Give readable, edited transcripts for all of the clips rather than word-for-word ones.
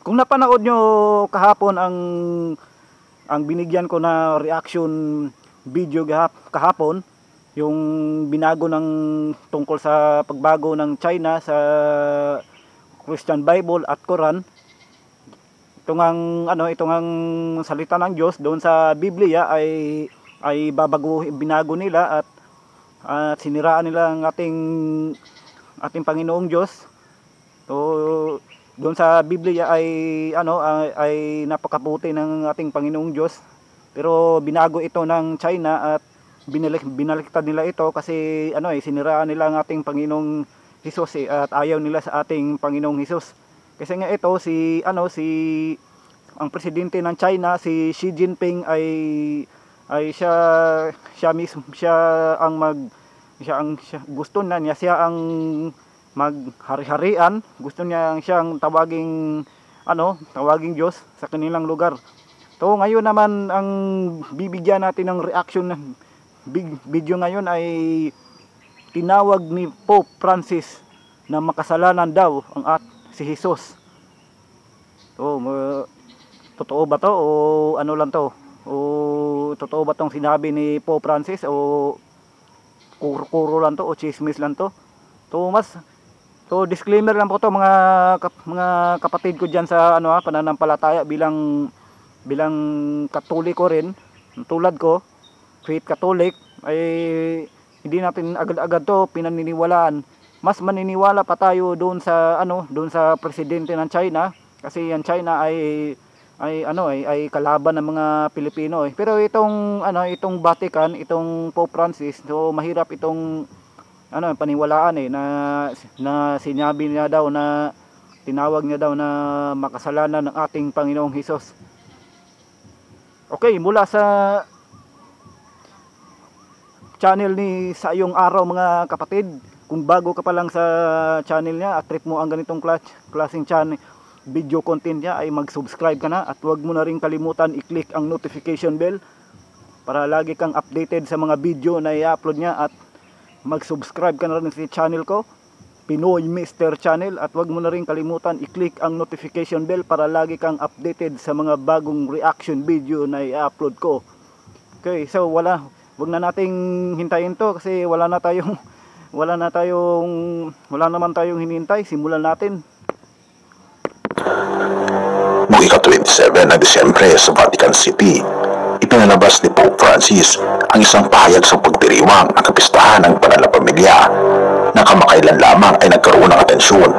Kung napanood nyo kahapon ang binigyan ko na reaction video kahapon, yung binago ng tungkol sa pagbago ng China sa Christian Bible at Quran, itong ang salita ng Diyos doon sa Biblia ay binago nila at siniraan nila ang ating Panginoong Diyos. So doon sa Biblia ay napakabuti ng ating Panginoong Diyos, pero binago ito ng China at binaliktad nila ito kasi siniraan nila ang ating Panginoong Hesus at ayaw nila sa ating Panginoong Hesus. Kasi nga ito ang presidente ng China, si Xi Jinping ay siya mismo gusto niya ang maghari-harian, gusto niya siyang tawaging Diyos sa kanilang lugar. So ngayon naman ang bibigyan natin ng reaction ng video ngayon ay tinawag ni Pope Francis na makasalanan daw si Jesus. So totoo ba to o ano lang to? O totoo ba tong sinabi ni Pope Francis o kuro lang to o chismis lang to? So disclaimer lang po to mga kapatid ko diyan sa pananampalataya bilang Katoliko rin, tulad ko, faith Catholic, ay hindi natin agad-agad to pinaniniwalaan. Mas maniniwala pa tayo doon sa presidente ng China kasi ang China ay kalaban ng mga Pilipino . Pero itong Vatican, itong Pope Francis, so mahirap itong paniwalaan na sinabi niya daw na tinawag niya daw na makasalanan ng ating Panginoong Hesus. Okay, mula sa channel ni Sayong Araw mga kapatid, kung bago ka pa lang sa channel niya at trip mo ang ganitong klaseng channel video content niya, ay mag-subscribe ka na at huwag mo na rin kalimutan i-click ang notification bell para lagi kang updated sa mga video na i-upload niya, at mag-subscribe ka na rin sa channel ko, Pinoy Mister Channel, at huwag mo na rin kalimutan i-click ang notification bell para lagi kang updated sa mga bagong reaction video na i-upload ko. Okay, so wag na nating hintayin to kasi wala naman tayong hinihintay. Simulan natin. Noong ika-27 ng Disyembre sa Vatican City, ipinalabas ni Pope Francis ang isang pahayag sa pagdiriwang ng kapistahan ng Banal na Pamilya na kamakailan lamang ay nagkaroon ng atensyon.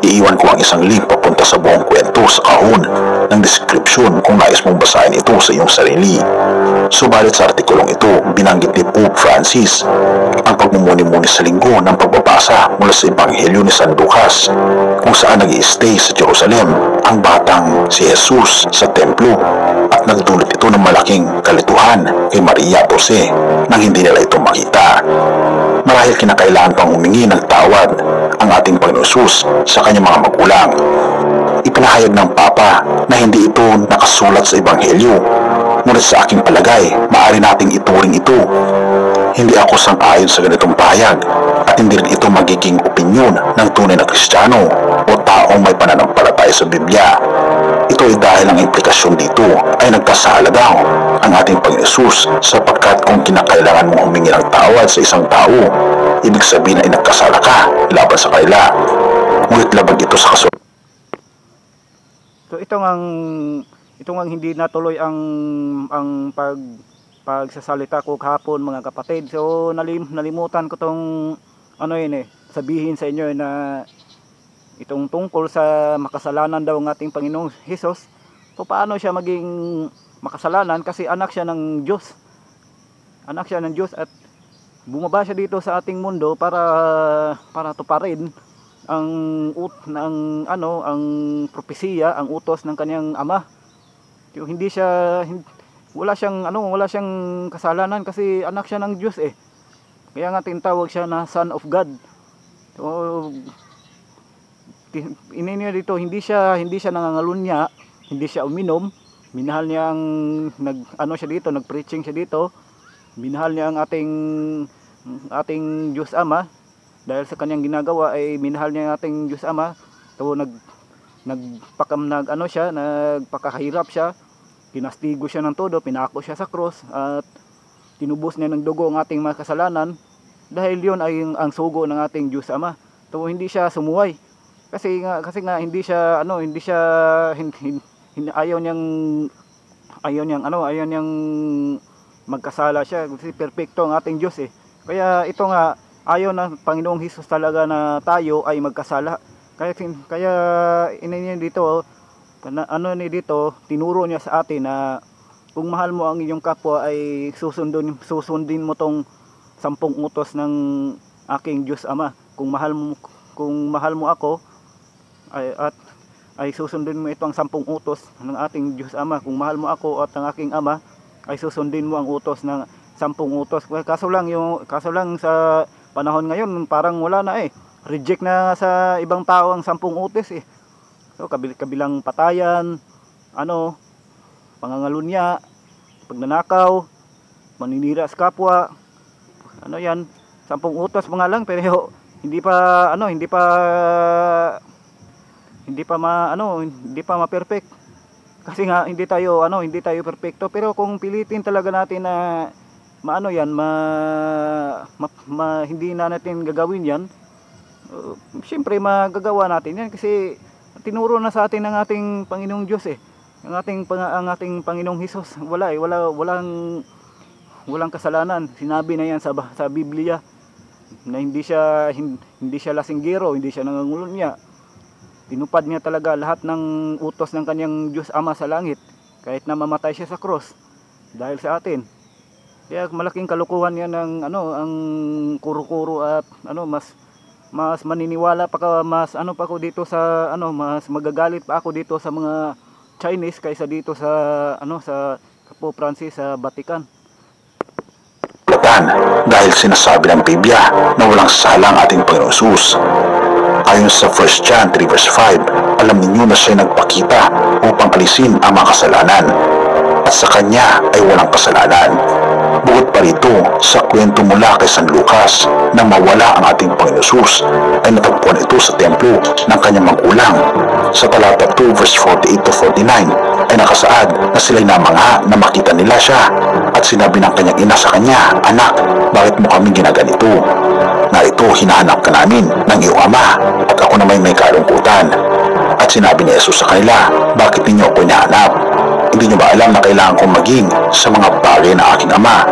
Iiwan ko ang isang link papunta sa buong kwento sa kahon ng description kung nais mong basahin ito sa iyong sarili. Subalit sa artikulong ito, binanggit ni Pope Francis ang pagmumuni-muni sa linggo ng pagbabasa mula sa Ebanghelyo ni San Lucas, kung saan nag-i-stay sa Jerusalem ang batang si Jesus sa templo, at nagdulot ito ng malaking kalituhan kay Maria at Jose nang hindi nila ito makita. Marahil kinakailangan pang humingi ng tawad ang ating Panginoon Jesus sa kanyang mga magulang. Ipinahayag ng Papa na hindi ito nakasulat sa Ebanghelyo, ngunit sa aking palagay, maaari nating ituring ito. Hindi ako sang-ayon sa ganitong pahayag at hindi rin ito magiging opinyon ng tunay na Kristiyano o taong may pananampalataya sa Biblia. Ito ay dahil ang implikasyon dito ay nagkasala daw ang ating Panginoon Jesus, sapagkat kung kinakailangan mong humingi ng tawad sa isang tao, ibig sabihin ay nagkasala ka laban sa kanila, ngunit labag ito sa kasulatan. So ito ang hindi natuloy ang pagsasalita ko kahapon mga kapatid. So nalimutan ko tong sabihin sa inyo na itong tungkol sa makasalanan daw ng ating Panginoong Hesus. So paano siya maging makasalanan? Kasi anak siya ng Diyos. Anak siya ng Diyos at bumaba siya dito sa ating mundo para tuparin ang propesiya, ang utos ng kanyang ama. Wala siyang kasalanan kasi anak siya ng Diyos . Kaya nga tinatawag siya na Son of God. So dito hindi siya nangangalunya, hindi siya uminom. Minahal niya nag-preaching siya dito. Minahal niya ang ating Diyos Ama. Dahil sa kanyang ginagawa ay minahal niya ang ating Diyos Ama. So nagpakahirap siya, kinastigo siya ng todo, pinako siya sa cross, at tinubos niya ng dugo ang ating mga kasalanan, dahil yun ay ang sugo ng ating Diyos Ama. So hindi siya sumuway. Kasi nga hindi siya ayaw niyang magkasala siya, kasi perpekto ang ating Diyos eh. Kaya ito nga, ayaw ng Panginoong Hesus talaga na tayo ay magkasala. Kaya tinuro niya sa atin na kung mahal mo ang iyong kapwa ay susundin mo tong 10 utos ng aking Diyos Ama. Kung mahal mo ako ay susundin mo itong 10 utos ng ating Diyos Ama. Kung mahal mo ako at ang aking Ama, ay susundin mo ang utos ng 10 utos. Kaso lang sa panahon ngayon, parang wala na eh. Reject na sa ibang tao ang 10 utos eh. So kabilang patayan, pangangalunya, pagnanakaw, maninira sa kapwa. 10 utos mga lang, pero hindi pa ma-perfect. Kasi nga hindi tayo perfecto, pero kung pilitin talaga natin na hindi na natin gagawin yan, siyempre magagawa natin yan, kasi tinuro na sa atin ng ating Panginoong Diyos eh. Ang ating Panginoong Hesus, walang kasalanan. Sinabi na yan sa Biblia na hindi siya lasinggero, hindi siya nangangulunya. Tinupad niya talaga lahat ng utos ng kanyang Diyos Ama sa langit, kahit na mamatay siya sa cross dahil sa atin. Kaya malaking kalukuhan yan ng ang kuro-kuro, at mas maniniwala pa mas ako dito sa mas magagalit pa ako dito sa mga Chinese kaysa dito sa Pope Francis sa Vatican. Dahil sinasabi ng Biblia na walang sala ang ating Panginoong Hesus. Ayon sa 1 John 3 verse 5, alam ninyo na siya nagpakita upang alisin ang mga kasalanan, at sa kanya ay walang kasalanan. Bukod pa rito, sa kwento mula kay San Lucas na mawala ang ating Panginoong Hesus, ay natagpuan ito sa templo ng kanyang magulang. Sa talata 2 verse 48 to 49 ay nakasaad na sila'y namangha na makita nila siya, at sinabi ng kanyang ina sa kanya, "Anak, bakit mo kami ginaganito? Narito, hinahanap ka namin ng iyong ama, at ako naman may kalungkutan." At sinabi ni Jesus sa kanila, "Bakit ninyo ako hinahanap? Hindi nyo ba alam na kailangan kong maging sa mga bagay ng aking ama?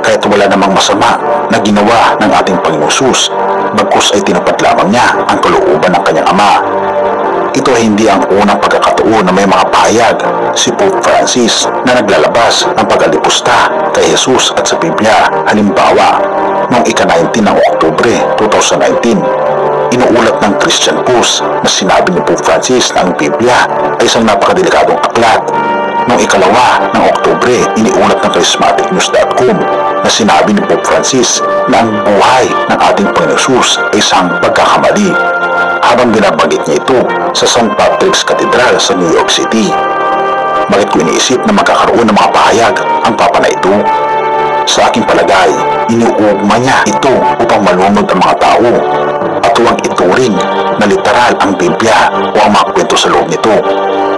Kaya't wala namang masama na ginawa ng ating Panginoong Hesus, bagkus ay tinupad lamang niya ang kalooban ng kanyang ama." Ito ay hindi ang unang pagkakataon na may mga pahayag si Pope Francis na naglalabas ng pag-alipusta kay Jesus at sa Biblia. Halimbawa, noong ika-19 ng Oktubre 2019, inuulat ng Christian Post na sinabi ni Pope Francis na ang Biblia ay isang napakadelikadong aklat. Noong ikalawa ng Oktubre, iniulat ng charismaticnews.com na sinabi ni Pope Francis na ang buhay ng ating Panginoong Hesus ay isang pagkakamali, habang binabanggit niya ito sa St. Patrick's Cathedral sa New York City. Bakit ko iniisip na magkakaroon ng mga pahayag ang Papa na ito? Sa aking palagay, iniuugma niya ito upang malunod ang mga tao, at huwag ituring na literal ang Biblia o ang mga kwento sa loob nito.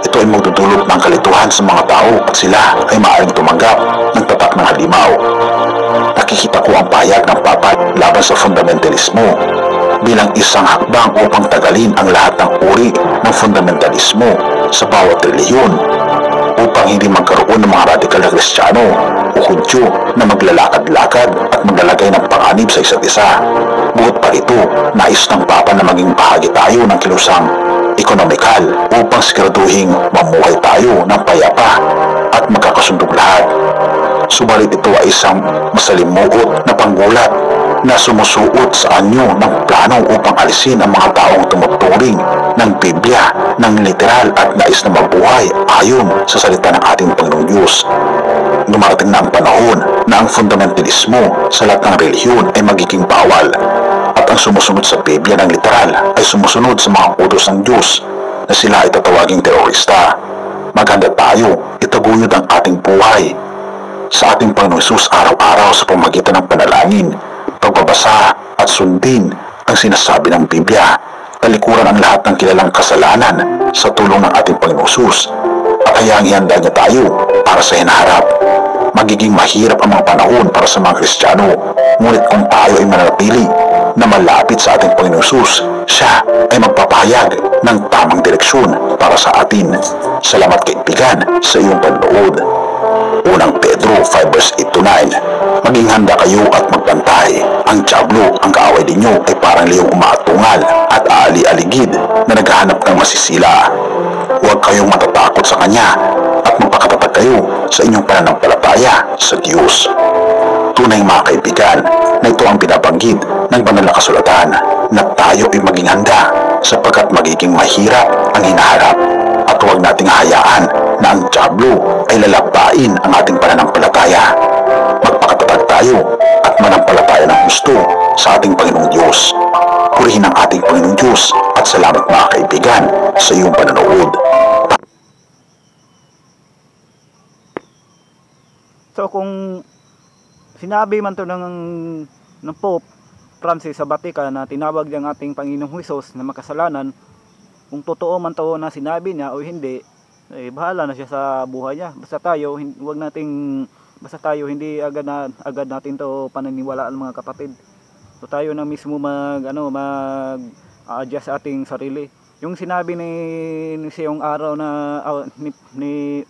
Ito ay magdudulot ng kalituhan sa mga tao, at sila ay maaaring tumanggap ng tatak ng halimaw. Nakikita ko ang pahayag ng Papa laban sa fundamentalismo bilang isang hakbang upang tagalin ang lahat ng uri ng fundamentalismo sa bawat relihiyon, upang hindi magkaroon ng mga radikal na Kristiyano o Hudyo na maglalakad-lakad at maglalagay ng panganib sa isa't isa. Bukod pa ito, nais ng Papa na maging bahagi tayo ng kilusang ekonomikal upang siguraduhing mamuhay tayo ng payapa at magkakasundong lahat. Subalit ito ay isang masalimuot na panggulat na sumusuot sa anyo ng plano upang alisin ang mga taong tumuturing ng Biblia ng literal at nais na mabuhay ayon sa salita ng ating Panginoong Diyos. Dumarating na ang panahon na ang fundamentalismo sa lahat ng relihiyon ay magiging bawal, at ang sumusunod sa Biblia ng literal ay sumusunod sa mga utos ng Diyos na sila ay tatawaging terorista. Maghanda tayo, itaguyod ang ating buhay sa ating Panginoong Hesus araw-araw sa pamamagitan ng panalangin, pagbabasa at sundin ang sinasabi ng Biblia. Talikuran ang lahat ng kilalang kasalanan sa tulong ng ating Panginoong Hesus at hayaang ihanda niya tayo para sa hinaharap. Magiging mahirap ang mga panahon para sa mga Kristiyano, ngunit kung tayo ay mananatili na malapit sa ating Panginoong Hesus, siya ay magpapahayag ng tamang direksyon para sa atin. Salamat kaibigan sa iyong panonood. Unang Pedro 5 verse 8 to 9. Maging handa kayo at magbantay. Ang dyablo, ang kaaway ninyo ay parang leong umaatungal at aali-aligid na naghahanap ng masisila. Huwag kayong matatakot sa kanya at magpakatatag kayo sa inyong pananampalataya sa Diyos. Tunay mga kaibigan na ito ang binabanggit ng banal na kasulatan na tayo ay maging handa sapagkat magiging mahirap ang hinaharap at huwag nating hayaan na ang dyablo ay lalapain ang ating pananampalataya. Magpakatatag tayo at manampalataya ng gusto sa ating Panginoong Diyos. Purihin ang ating Panginoong Diyos at salamat mga kaibigan sa iyong panonood. So kung sinabi man to ng Pope Francis sa Vatican na tinawag niyang ating Panginoong Hesus na makasalanan, kung totoo man to na sinabi niya o hindi, eh, bahala na siya sa buhay niya. Basta tayo hindi agad natin to paniniwalaan mga kapatid. So tayo na mismo mag-adjust sa ating sarili. Yung sinabi ni siyang araw na ni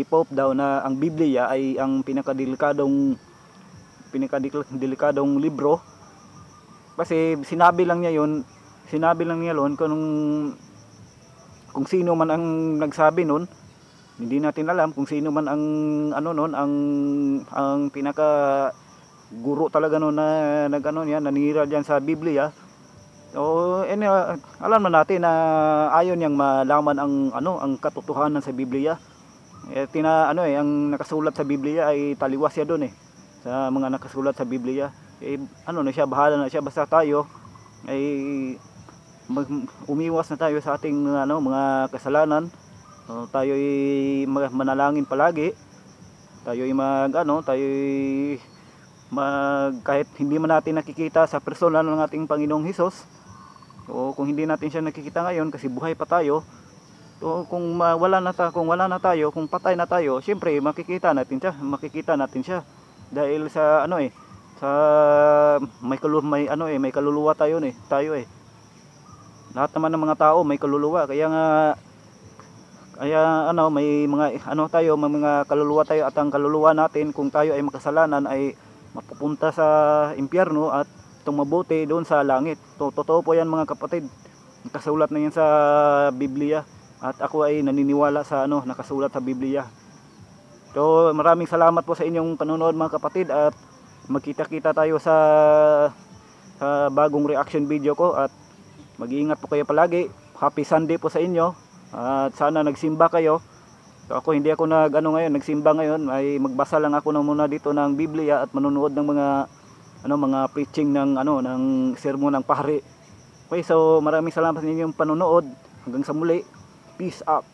Pope daw na ang Biblia ay ang pinakadelikadong libro, kasi sinabi lang niya yon kung sino man ang nagsabi nun. Hindi natin alam kung sino man ang ang pinaka guro talaga nun na nanira diyan sa Biblia. So alam na natin na ayon niyang malaman ang katotohanan sa Biblia. Ang nakasulat sa Biblia ay taliwas siya doon sa mga nakasulat sa Biblia. Bahala na siya, basta tayo ay umiwas na tayo sa ating mga kasalanan. Tayo ay manalangin palagi. Tayo ay kahit hindi man natin nakikita sa personal ng ating Panginoong Hesus, o kung hindi natin siya nakikita ngayon kasi buhay pa tayo, so kung wala na tayo, kung patay na tayo, siyempre makikita natin siya dahil sa may kaluluwa tayo. Lahat naman ng mga tao may kaluluwa, kaya may mga kaluluwa tayo, at ang kaluluwa natin kung tayo ay makasalanan ay mapupunta sa impyerno at itong mabuti doon sa langit. Totoo po yan mga kapatid, nakasulat na yan sa Biblia at ako ay naniniwala sa nakasulat sa Biblia. So maraming salamat po sa inyong panonood mga kapatid, at magkita-kita tayo sa bagong reaction video ko, at mag-iingat po kayo palagi. Happy Sunday po sa inyo, at sana nagsimba kayo. So ako hindi ako nagsimba ngayon, ay magbasa lang ako muna dito ng Biblia at manonood ng mga preaching ng sermon ng pahari. Okay, so maraming salamat sa inyong panonood. Hanggang sa muli. Peace out.